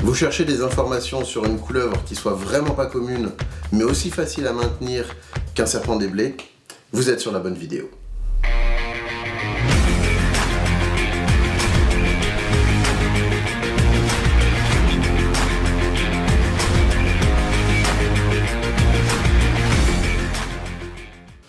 Vous cherchez des informations sur une couleuvre qui soit vraiment pas commune, mais aussi facile à maintenir qu'un serpent des blés? Vous êtes sur la bonne vidéo.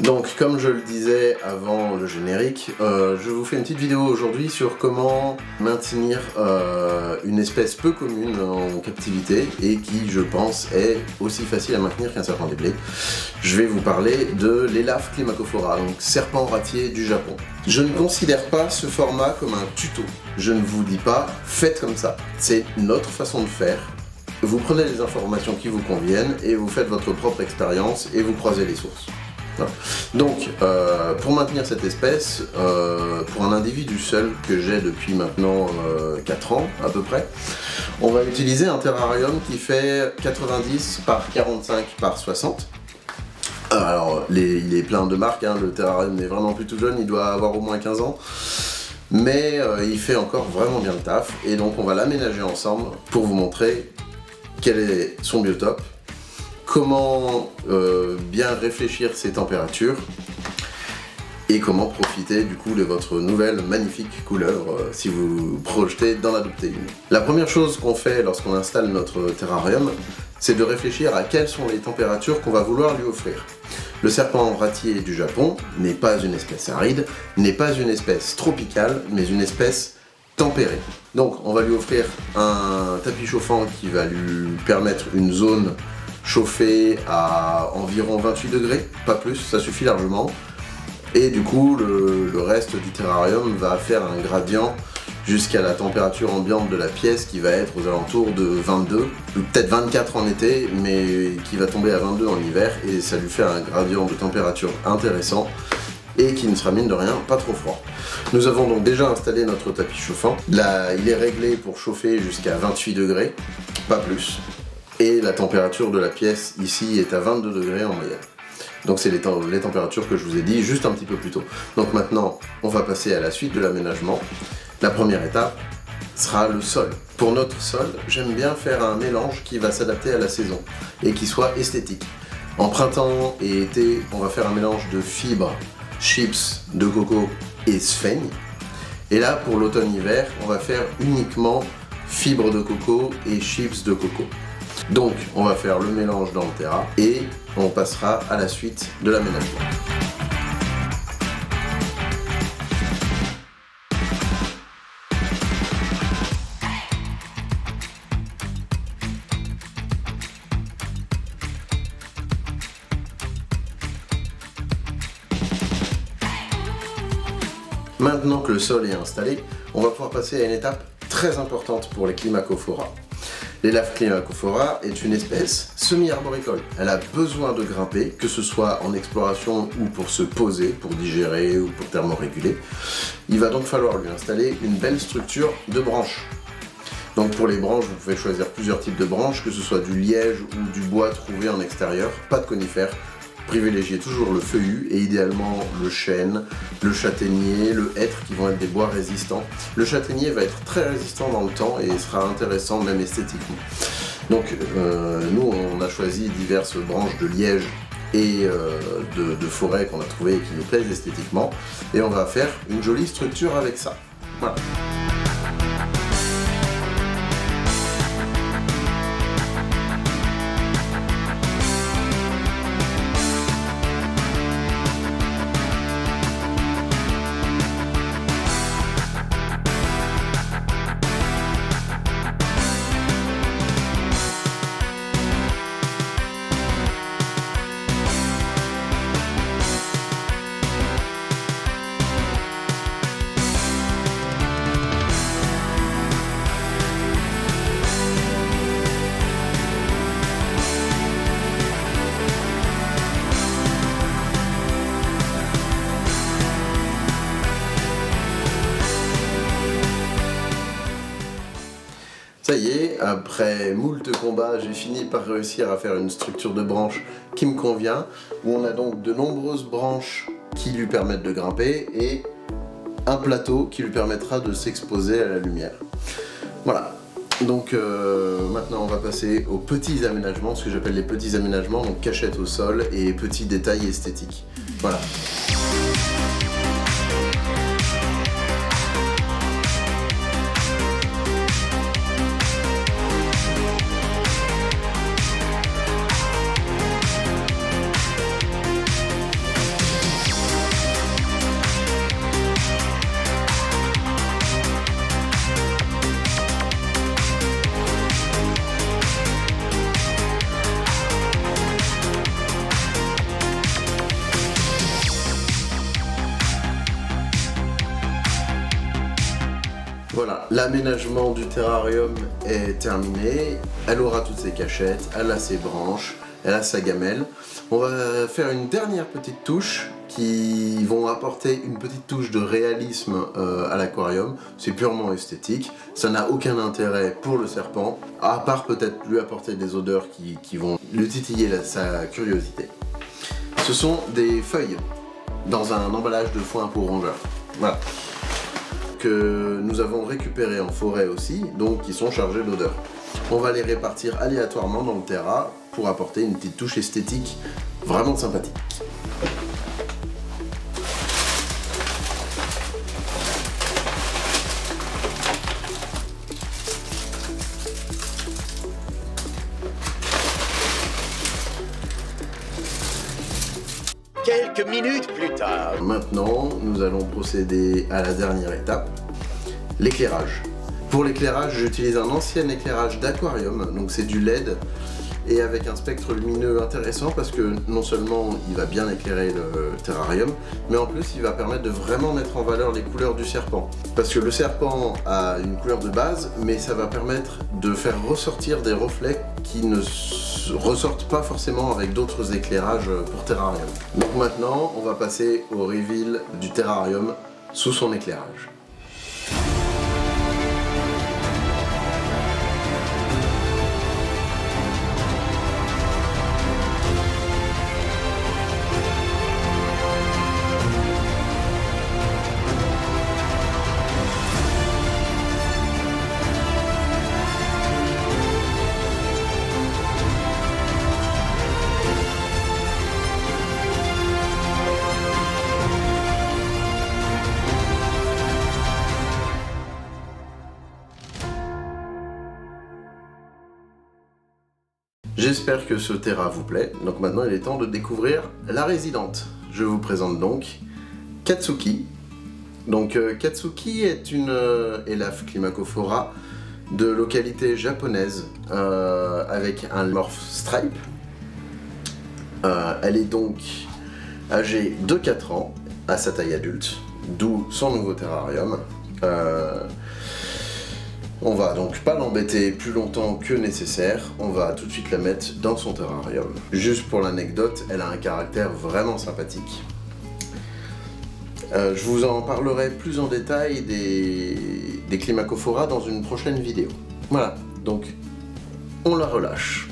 Donc, comme je le disais avant le générique, je vous fais une petite vidéo aujourd'hui sur comment maintenir une espèce peu commune en captivité et qui, je pense, est aussi facile à maintenir qu'un serpent des blés. Je vais vous parler de l'Elaphe climacophora, donc serpent ratier du Japon. Je ne considère pas ce format comme un tuto. Je ne vous dis pas « faites comme ça ». C'est notre façon de faire. Vous prenez les informations qui vous conviennent et vous faites votre propre expérience et vous croisez les sources. Donc, pour maintenir cette espèce, pour un individu seul que j'ai depuis maintenant 4 ans à peu près, on va utiliser un terrarium qui fait 90 par 45 par 60. Alors, il est plein de marques, hein, le terrarium n'est vraiment plus tout jeune, il doit avoir au moins 15 ans. Mais il fait encore vraiment bien le taf, et donc on va l'aménager ensemble pour vous montrer quel est son biotope, comment bien réfléchir ses températures et comment profiter du coup de votre nouvelle magnifique couleuvre si vous projetez d'en adopter une. La première chose qu'on fait lorsqu'on installe notre terrarium, c'est de réfléchir à quelles sont les températures qu'on va vouloir lui offrir. Le serpent ratier du Japon n'est pas une espèce aride, n'est pas une espèce tropicale, mais une espèce tempérée. Donc on va lui offrir un tapis chauffant qui va lui permettre une zone chauffée à environ 28 degrés, pas plus, ça suffit largement. Et du coup, le reste du terrarium va faire un gradient jusqu'à la température ambiante de la pièce qui va être aux alentours de 22, peut-être 24 en été, mais qui va tomber à 22 en hiver, et ça lui fait un gradient de température intéressant et qui ne sera mine de rien pas trop froid. Nous avons donc déjà installé notre tapis chauffant. Là, il est réglé pour chauffer jusqu'à 28 degrés, pas plus. Et la température de la pièce ici est à 22 degrés en moyenne. Donc c'est les températures que je vous ai dit juste un petit peu plus tôt. Donc maintenant, on va passer à la suite de l'aménagement. La première étape sera le sol. Pour notre sol, j'aime bien faire un mélange qui va s'adapter à la saison et qui soit esthétique. En printemps et été, on va faire un mélange de fibres, chips de coco et sphène. Et là, pour l'automne-hiver, on va faire uniquement fibres de coco et chips de coco. Donc, on va faire le mélange dans le terra et on passera à la suite de l'aménagement. Maintenant que le sol est installé, on va pouvoir passer à une étape très importante pour les climacophora. L'Elaphe climacophora est une espèce semi-arboricole. Elle a besoin de grimper, que ce soit en exploration ou pour se poser, pour digérer ou pour thermoréguler. Il va donc falloir lui installer une belle structure de branches. Donc pour les branches, vous pouvez choisir plusieurs types de branches, que ce soit du liège ou du bois trouvé en extérieur, pas de conifères. Privilégiez toujours le feuillu et idéalement le chêne, le châtaignier, le hêtre qui vont être des bois résistants. Le châtaignier va être très résistant dans le temps et sera intéressant même esthétiquement. Donc nous on a choisi diverses branches de liège et de forêt qu'on a trouvées et qui nous plaisent esthétiquement et on va faire une jolie structure avec ça. Voilà. Ça y est, après moult combats, j'ai fini par réussir à faire une structure de branches qui me convient, où on a donc de nombreuses branches qui lui permettent de grimper et un plateau qui lui permettra de s'exposer à la lumière. Voilà. Donc maintenant on va passer aux petits aménagements, ce que j'appelle les petits aménagements, donc cachettes au sol et petits détails esthétiques. Voilà. Voilà, l'aménagement du terrarium est terminé, elle aura toutes ses cachettes, elle a ses branches, elle a sa gamelle. On va faire une dernière petite touche qui vont apporter une petite touche de réalisme à l'aquarium. C'est purement esthétique, ça n'a aucun intérêt pour le serpent, à part peut-être lui apporter des odeurs qui vont lui titiller sa curiosité. Ce sont des feuilles dans un emballage de foin pour rongeurs. Voilà. Que nous avons récupéré en forêt aussi, donc qui sont chargés d'odeur. On va les répartir aléatoirement dans le terra pour apporter une petite touche esthétique vraiment sympathique. Quelques minutes plus tard. Maintenant, nous allons procéder à la dernière étape, l'éclairage. Pour l'éclairage, j'utilise un ancien éclairage d'aquarium, donc c'est du LED, et avec un spectre lumineux intéressant parce que non seulement il va bien éclairer le terrarium, mais en plus il va permettre de vraiment mettre en valeur les couleurs du serpent. Parce que le serpent a une couleur de base, mais ça va permettre de faire ressortir des reflets qui ne ressortent pas forcément avec d'autres éclairages pour terrarium. Donc maintenant, on va passer au reveal du terrarium sous son éclairage. J'espère que ce terra vous plaît, donc maintenant il est temps de découvrir la résidente. Je vous présente donc Katsuki. Donc Katsuki est une Elaphe climacophora de localité japonaise avec un morph stripe. Elle est donc âgée de 4 ans à sa taille adulte, d'où son nouveau terrarium. On va donc pas l'embêter plus longtemps que nécessaire, on va tout de suite la mettre dans son terrarium. Juste pour l'anecdote, elle a un caractère vraiment sympathique. Je vous en parlerai plus en détail des Climacophoras dans une prochaine vidéo. Voilà, donc on la relâche.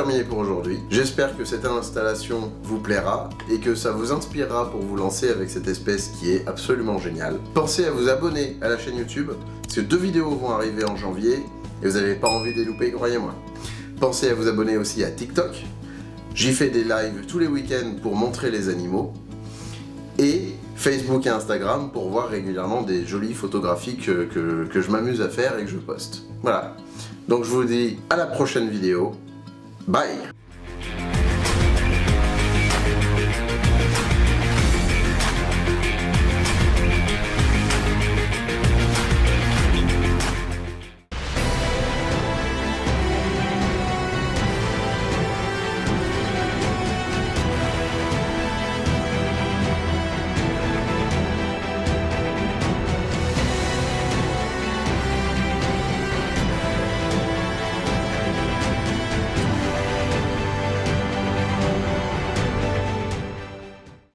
terminé pour aujourd'hui. J'espère que cette installation vous plaira et que ça vous inspirera pour vous lancer avec cette espèce qui est absolument géniale. Pensez à vous abonner à la chaîne YouTube, parce que 2 vidéos vont arriver en janvier et vous n'avez pas envie de les louper, croyez-moi. Pensez à vous abonner aussi à TikTok. J'y fais des lives tous les week-ends pour montrer les animaux. Et Facebook et Instagram pour voir régulièrement des jolies photographies que je m'amuse à faire et que je poste. Voilà. Donc je vous dis à la prochaine vidéo. Bye!